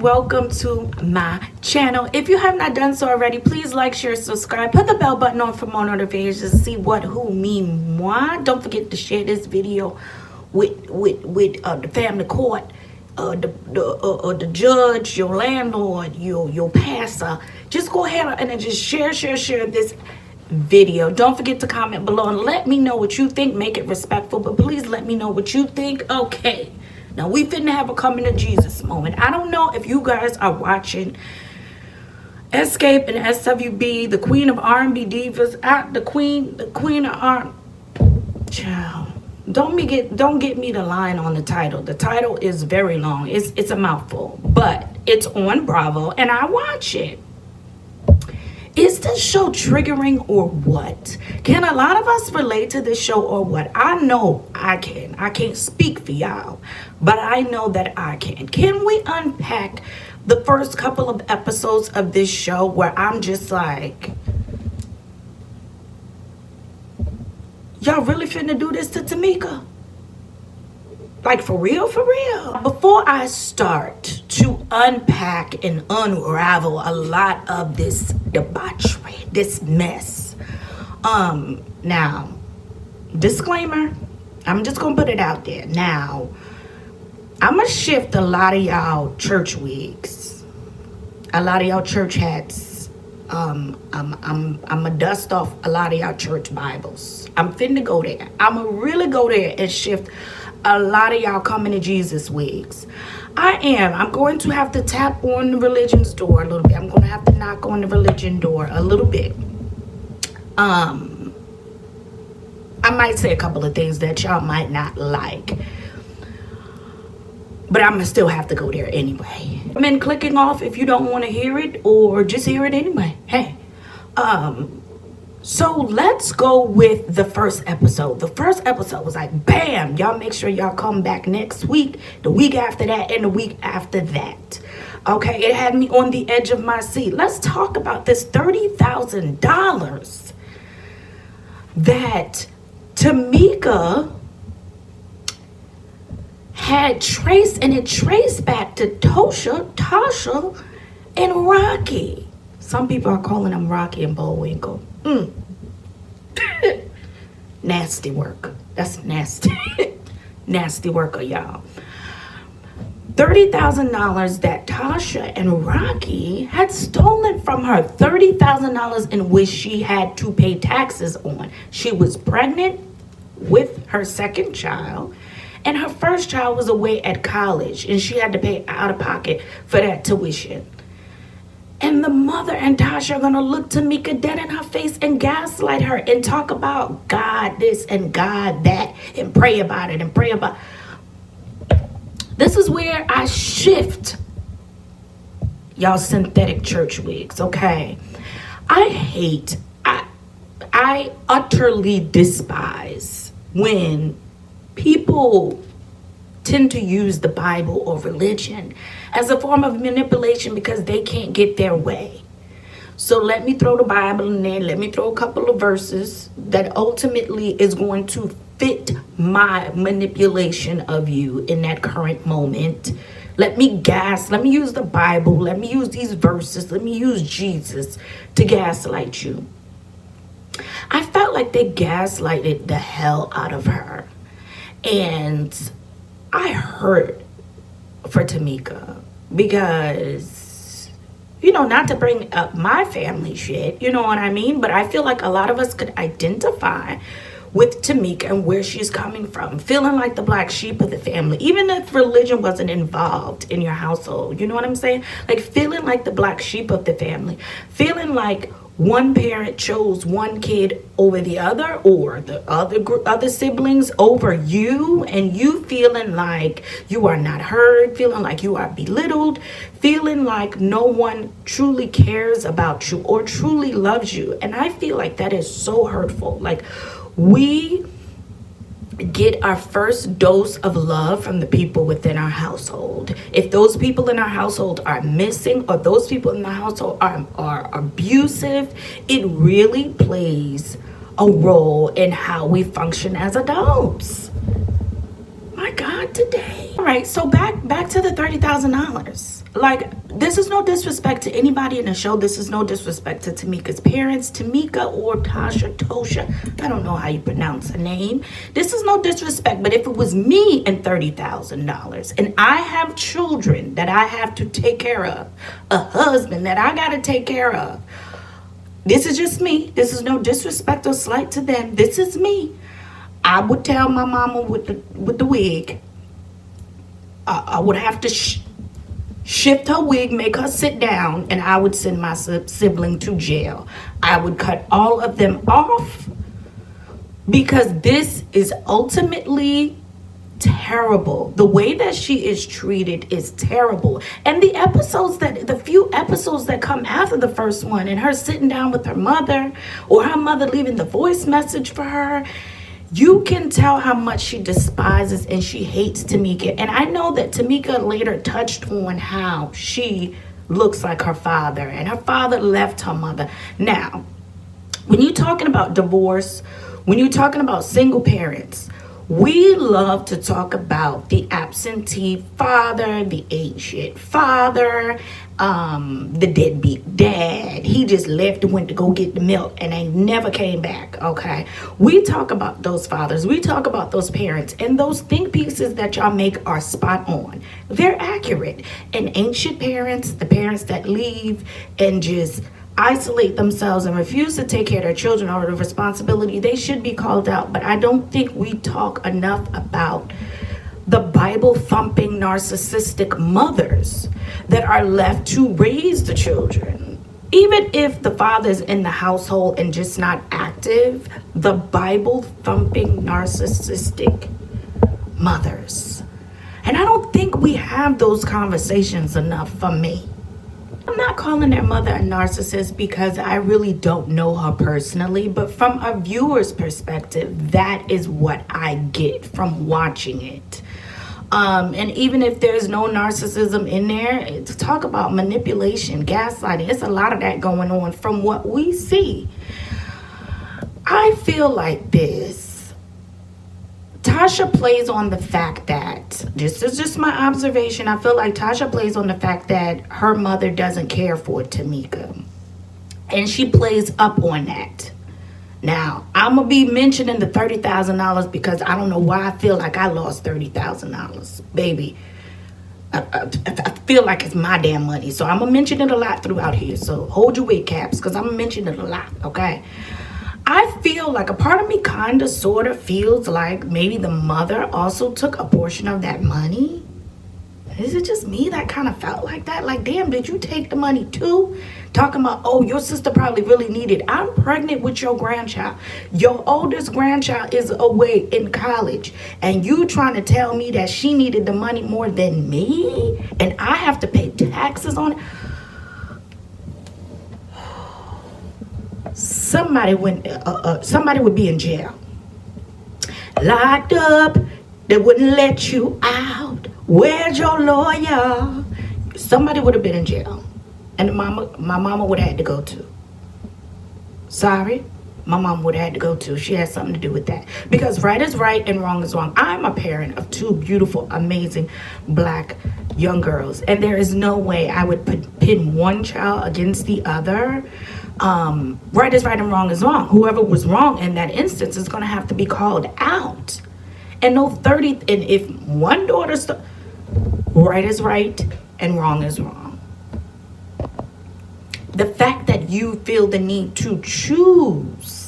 welcome to my channel. If you have not done so already, please like, share, subscribe, put the bell button on for more notifications to see what, who, me, moi. Don't forget to share this video with the family court, the judge, your landlord, your pastor. Just go ahead and just share this video. Don't forget to comment below and let me know what you think. Make it respectful, but please let me know what you think. Okay, now we finna have a coming to Jesus moment. I don't know if you guys are watching Escape and SWB, the queen of R&B divas, the queen of R. Child, don't get me the line on the title. The title is very long. It's a mouthful, but it's on Bravo and I watch it. Is this show triggering or what? Can a lot of us relate to this show or what? I know I can. I can't speak for y'all, but I know that I can. Can we unpack the first couple of episodes of this show where I'm just like, y'all really finna do this to Tamika? Like, for real, for real? Before I start to unpack and unravel a lot of this debauchery, this mess, now, disclaimer, I'm just gonna put it out there. Now, I'm gonna shift a lot of y'all church wigs, a lot of y'all church hats. I'm gonna dust off a lot of y'all church Bibles. I'm finna go there. I'm gonna really go there and shift a lot of y'all coming to Jesus wigs. I'm going to have to tap on the religion's door a little bit. I'm going to have to knock on the religion door a little bit. I might say a couple of things that y'all might not like, but I'm going to still have to go there anyway. I mean, clicking off if you don't want to hear it, or just hear it anyway. Hey, so let's go with the first episode. The first episode was like, bam, y'all make sure y'all come back next week, the week after that, and the week after that. Okay, it had me on the edge of my seat. Let's talk about this $30,000 that Tamika had traced, and it traced back to Tasha, and Rocky. Some people are calling them Rocky and Bullwinkle. Nasty work. That's nasty. Nasty work, y'all. $30,000 that Tasha and Rocky had stolen from her. $30,000 in which she had to pay taxes on. She was pregnant with her second child, and her first child was away at college, and she had to pay out of pocket for that tuition. And the mother and Tasha are going to look Tamika dead in her face and gaslight her and talk about God this and God that and pray about it and pray about it. This is where I shift y'all synthetic church wigs, okay? I utterly despise when people tend to use the Bible or religion as a form of manipulation because they can't get their way. So let me throw the Bible in there. Let me throw a couple of verses that ultimately is going to fit my manipulation of you in that current moment. Let me use the Bible. Let me use these verses. Let me use Jesus to gaslight you. I felt like they gaslighted the hell out of her. And I hurt for Tamika because, not to bring up my family shit, you know what I mean? But I feel like a lot of us could identify with Tamika and where she's coming from, feeling like the black sheep of the family, even if religion wasn't involved in your household. You know what I'm saying? Like feeling like the black sheep of the family, feeling like one parent chose one kid over the other, or the other siblings over you, and you feeling like you are not heard, feeling like you are belittled, feeling like no one truly cares about you or truly loves you. And I feel like that is so hurtful. Like, we get our first dose of love from the people within our household. If those people in our household are missing, or those people in the household are abusive, it really plays a role in how we function as adults. My God, today. All right, so back to the $30,000. Like, this is no disrespect to anybody in the show. This is no disrespect to Tamika's parents, Tamika or Tosha. I don't know how you pronounce her name. This is no disrespect, but if it was me and $30,000 and I have children that I have to take care of, a husband that I got to take care of, this is just me. This is no disrespect or slight to them. This is me. I would tell my mama with the wig, I would have to shift her wig, make her sit down, and I would send my sibling to jail. I would cut all of them off because this is ultimately terrible. The way that she is treated is terrible. And the few episodes that come after the first one, and her sitting down with her mother, or her mother leaving the voice message for her, you can tell how much she despises and she hates Tamika. And I know that Tamika later touched on how she looks like her father, and her father left her mother. Now, when you're talking about divorce, when you're talking about single parents, we love to talk about the absentee father, the ain't shit father, the deadbeat dad. He just left and went to go get the milk and they never came back, okay? We talk about those fathers. We talk about those parents. And those think pieces that y'all make are spot on. They're accurate. And ancient parents, the parents that leave and just isolate themselves and refuse to take care of their children or the responsibility, they should be called out. But I don't think we talk enough about the Bible thumping narcissistic mothers that are left to raise the children. Even if the father's in the household and just not active, the Bible thumping narcissistic mothers. And I don't think we have those conversations enough for me. I'm not calling their mother a narcissist because I really don't know her personally, but from a viewer's perspective, that is what I get from watching it. And even if there's no narcissism in there, it's talk about manipulation, gaslighting. It's a lot of that going on from what we see. I feel like this. Tasha plays on the fact that, this is just my observation, I feel like Tasha plays on the fact that her mother doesn't care for Tamika. And she plays up on that. Now, I'm going to be mentioning the $30,000 because I don't know why I feel like I lost $30,000. Baby, I feel like it's my damn money. So I'm going to mention it a lot throughout here. So hold your wig caps because I'm going to mention it a lot, okay? I feel like a part of me kind of sort of feels like maybe the mother also took a portion of that money. Is it just me that kind of felt like that? Like, damn, did you take the money too? Talking about, oh, your sister probably really needed. I'm pregnant with your grandchild. Your oldest grandchild is away in college. And you trying to tell me that she needed the money more than me? And I have to pay taxes on it? Somebody would be in jail, locked up. They wouldn't let you out. Where's your lawyer? Somebody would have been in jail, and my mama would have had to go too. Sorry, my mom would have had to go too. She had something to do with that, because right is right and wrong is wrong. I'm a parent of two beautiful, amazing Black young girls, and there is no way I would pin one child against the other. Right is right and wrong is wrong. Whoever was wrong in that instance is going to have to be called out. And no 30, and if one daughter's right is right and wrong is wrong. The fact that you feel the need to choose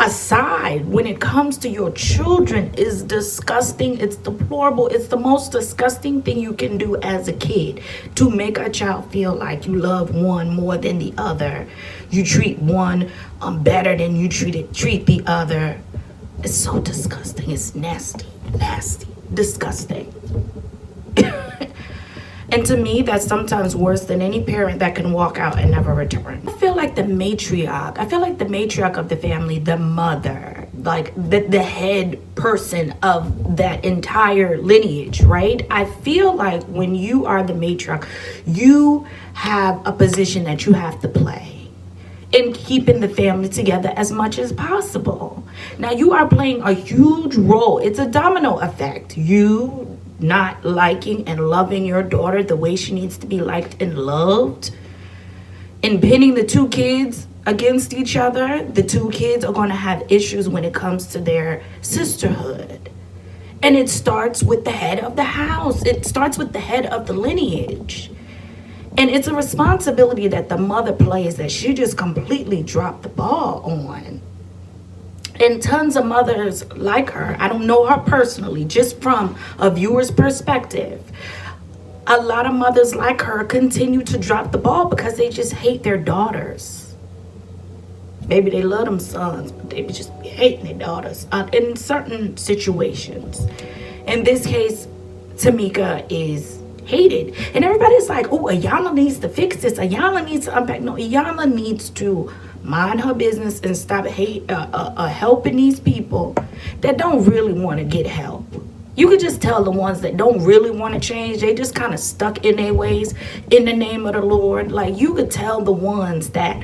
a side when it comes to your children is disgusting. It's deplorable. It's the most disgusting thing you can do as a kid, to make a child feel like you love one more than the other. You treat one better than you treat the other. It's so disgusting. It's nasty, disgusting. And to me, that's sometimes worse than any parent that can walk out and never return. I feel like the matriarch of the family, the mother, like the head person of that entire lineage, right? I feel like when you are the matriarch, you have a position that you have to play in keeping the family together as much as possible. Now, you are playing a huge role. It's a domino effect. You not liking and loving your daughter the way she needs to be liked and loved, and pitting the two kids against each other, the two kids are going to have issues when it comes to their sisterhood. And it starts with the head of the house. It starts with the head of the lineage. And it's a responsibility that the mother plays that she just completely dropped the ball on. And tons of mothers like her, I don't know her personally, just from a viewer's perspective, a lot of mothers like her continue to drop the ball because they just hate their daughters. Maybe they love them sons, but they just be hating their daughters in certain situations. In this case, Tamika is hated. And everybody's like, oh, Ayala needs to fix this. Ayala needs to unpack. No, Ayala needs to mind her business and stop helping these people that don't really want to get help. You could just tell the ones that don't really want to change, they just kind of stuck in their ways in the name of the Lord. Like, you could tell the ones that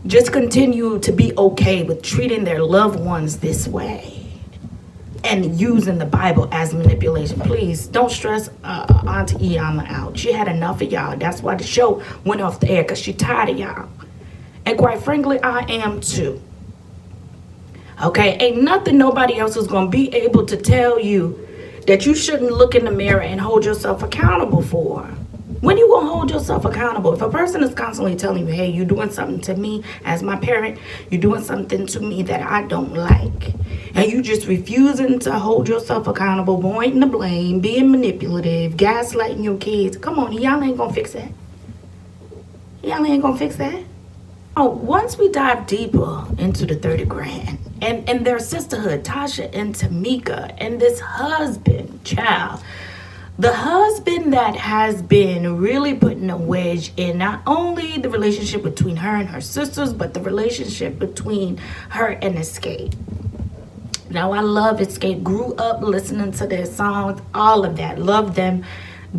just continue to be okay with treating their loved ones this way and using the Bible as manipulation. Please don't stress Auntie Iyama out. She had enough of y'all. That's why the show went off the air, because she tired of y'all. And quite frankly, I am too. Okay, ain't nothing nobody else is going to be able to tell you that you shouldn't look in the mirror and hold yourself accountable for. When you going to hold yourself accountable? If a person is constantly telling you, hey, you're doing something to me as my parent, you're doing something to me that I don't like, and you just refusing to hold yourself accountable, pointing the blame, being manipulative, gaslighting your kids, come on, y'all ain't going to fix that. Y'all ain't going to fix that. Oh, once we dive deeper into the 30 grand and their sisterhood, Tasha and Tamika, and this husband, child, the husband that has been really putting a wedge in not only the relationship between her and her sisters, but the relationship between her and Escape. Now, I love Escape. Grew up listening to their songs, all of that. Love them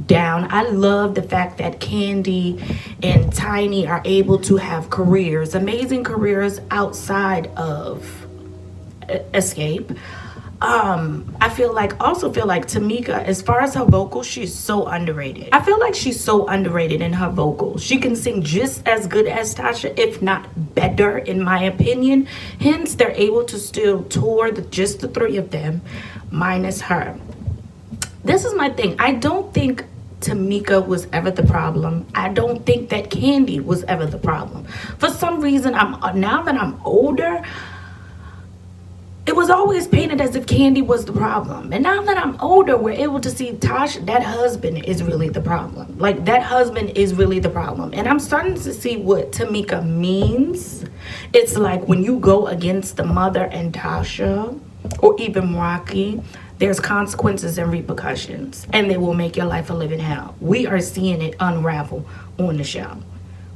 down. I love the fact that Candy and Tiny are able to have careers, amazing careers outside of Escape. I feel like Tamika, as far as her vocals, she's so underrated. I feel like she's so underrated in her vocals. She can sing just as good as Tasha, if not better, in my opinion. Hence, they're able to still tour just the three of them, minus her. This is my thing. I don't think Tamika was ever the problem. I don't think that Candy was ever the problem. For some reason, now that I'm older, it was always painted as if Candy was the problem. And now that I'm older, we're able to see Tasha, that husband is really the problem. Like, that husband is really the problem. And I'm starting to see what Tamika means. It's like when you go against the mother and Tasha, or even Rocky, there's consequences and repercussions, and they will make your life a living hell. We are seeing it unravel on the show.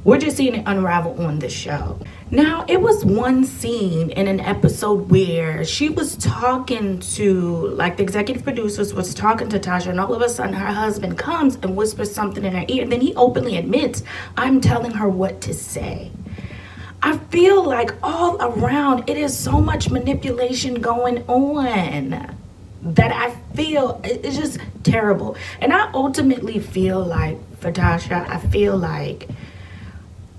We're just seeing it unravel on the show. Now, it was one scene in an episode where she was talking to, like, the executive producers was talking to Tasha, and all of a sudden her husband comes and whispers something in her ear. And then he openly admits, I'm telling her what to say. I feel like all around it is so much manipulation going on that I feel it's just terrible. And I ultimately feel like, for Tasha, I feel like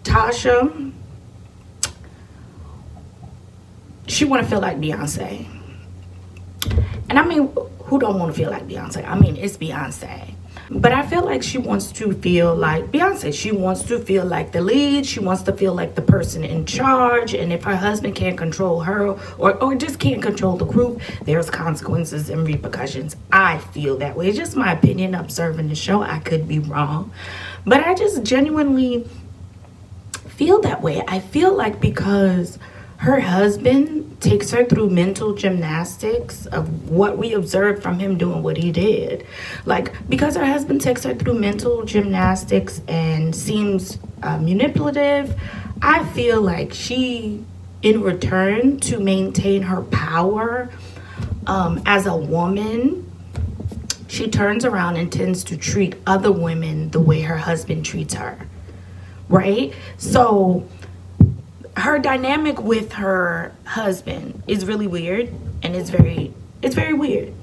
Tasha, she want to feel like Beyonce. And I mean, who don't want to feel like Beyonce? I mean, it's Beyonce. But I feel like she wants to feel like Beyonce. She wants to feel like the lead. She wants to feel like the person in charge. And if her husband can't control her or just can't control the group, there's consequences and repercussions. I feel that way. It's just my opinion observing the show. I could be wrong. But I just genuinely feel that way. I feel like because her husband takes her through mental gymnastics of what we observed from him doing what he did. Like, because her husband takes her through mental gymnastics and seems manipulative, I feel like she, in return to maintain her power as a woman, she turns around and tends to treat other women the way her husband treats her. Right? So her dynamic with her husband is really weird, and it's very weird.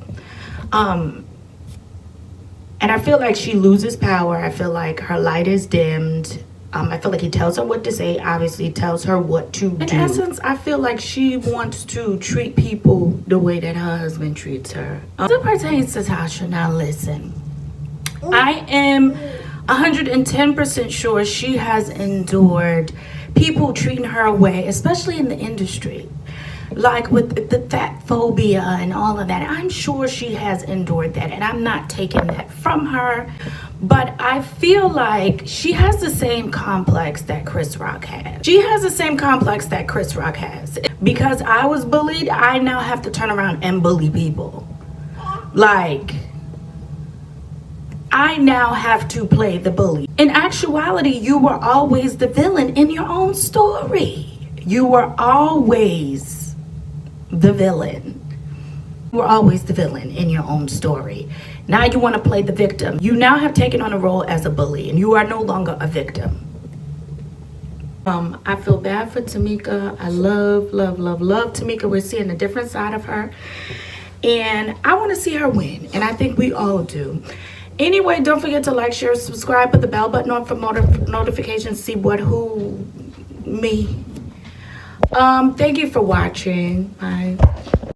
And I feel like she loses power. I feel like her light is dimmed. I feel like he tells her what to say, obviously tells her what to do. In essence, I feel like she wants to treat people the way that her husband treats her. As it pertains to Tasha, now listen. I am 110% sure she has endured people treating her away, especially in the industry. Like with the fat phobia and all of that. I'm sure she has endured that, and I'm not taking that from her. But I feel like she has the same complex that Chris Rock has. She has the same complex that Chris Rock has. Because I was bullied, I now have to turn around and bully people. Like, I now have to play the bully. In actuality, you were always the villain in your own story. You were always the villain. You were always the villain in your own story. Now you want to play the victim. You now have taken on a role as a bully, and you are no longer a victim. I feel bad for Tamika. I love Tamika. We're seeing a different side of her. And I want to see her win. And I think we all do. Anyway, don't forget to like, share, subscribe, put the bell button on for notifications. See me. Thank you for watching. Bye.